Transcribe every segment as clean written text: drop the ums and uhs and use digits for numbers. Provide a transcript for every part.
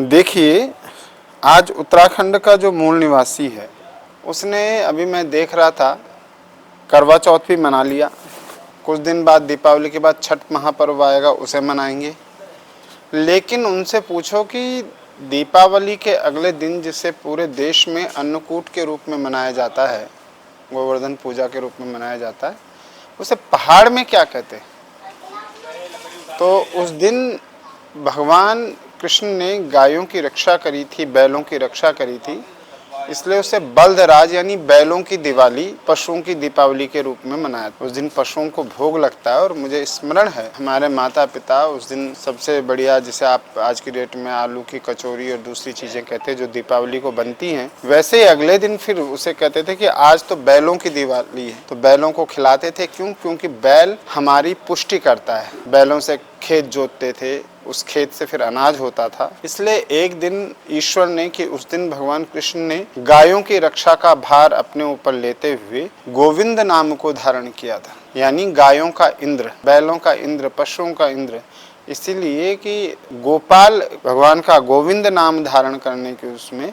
देखिए, आज उत्तराखंड का जो मूल निवासी है उसने, अभी मैं देख रहा था, करवा चौथ भी मना लिया। कुछ दिन बाद दीपावली के बाद छठ महापर्व आएगा, उसे मनाएंगे। लेकिन उनसे पूछो कि दीपावली के अगले दिन जिसे पूरे देश में अन्नकूट के रूप में मनाया जाता है, गोवर्धन पूजा के रूप में मनाया जाता है, उसे पहाड़ में क्या कहते हैं? तो उस दिन भगवान कृष्ण ने गायों की रक्षा करी थी, बैलों की रक्षा करी थी, इसलिए उसे बलदराज यानी बैलों की दिवाली, पशुओं की दीपावली के रूप में मनाया। उस दिन पशुओं को भोग लगता है और मुझे स्मरण है हमारे माता पिता उस दिन सबसे बढ़िया, जिसे आप आज की डेट में आलू की कचौरी और दूसरी चीज़ें कहते हैं जो दीपावली को बनती हैं, वैसे ही अगले दिन फिर उसे कहते थे कि आज तो बैलों की दिवाली है। तो बैलों को खिलाते थे, क्यों? क्योंकि बैल हमारी पुष्टि करता है। बैलों से खेत जोतते थे, उस खेत से फिर अनाज होता था। इसलिए एक दिन ईश्वर ने, कि उस दिन भगवान कृष्ण ने गायों की रक्षा का भार अपने ऊपर लेते हुए गोविंद नाम को धारण किया था, यानी गायों का इंद्र, बैलों का इंद्र, पशुओं का इंद्र। इसीलिए कि गोपाल भगवान का गोविंद नाम धारण करने के उसमें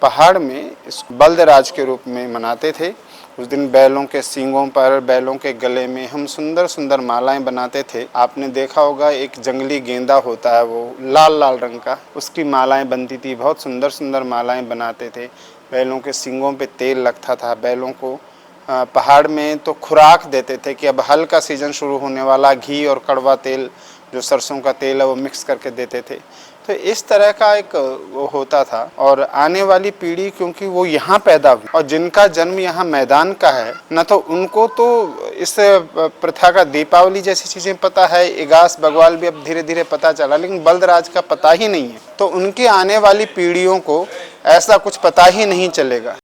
पहाड़ में इस बलदराज के रूप में मनाते थे। उस दिन बैलों के सींगों पर, बैलों के गले में हम सुंदर सुंदर मालाएं बनाते थे। आपने देखा होगा एक जंगली गेंदा होता है, वो लाल लाल रंग का, उसकी मालाएं बनती थी। बहुत सुंदर सुंदर मालाएं बनाते थे। बैलों के सींगों पे तेल लगता था। बैलों को पहाड़ में तो खुराक देते थे कि अब हल का सीजन शुरू होने वाला, घी और कड़वा तेल, जो सरसों का तेल है, वो मिक्स करके देते थे। तो इस तरह का एक वो होता था। और आने वाली पीढ़ी, क्योंकि वो यहाँ पैदा हुई और जिनका जन्म यहाँ मैदान का है न, तो उनको तो इस प्रथा का, दीपावली जैसी चीज़ें पता है, इगास बग्वाल भी अब धीरे धीरे पता चला, लेकिन बलदराज का पता ही नहीं है। तो उनकी आने वाली पीढ़ियों को ऐसा कुछ पता ही नहीं चलेगा।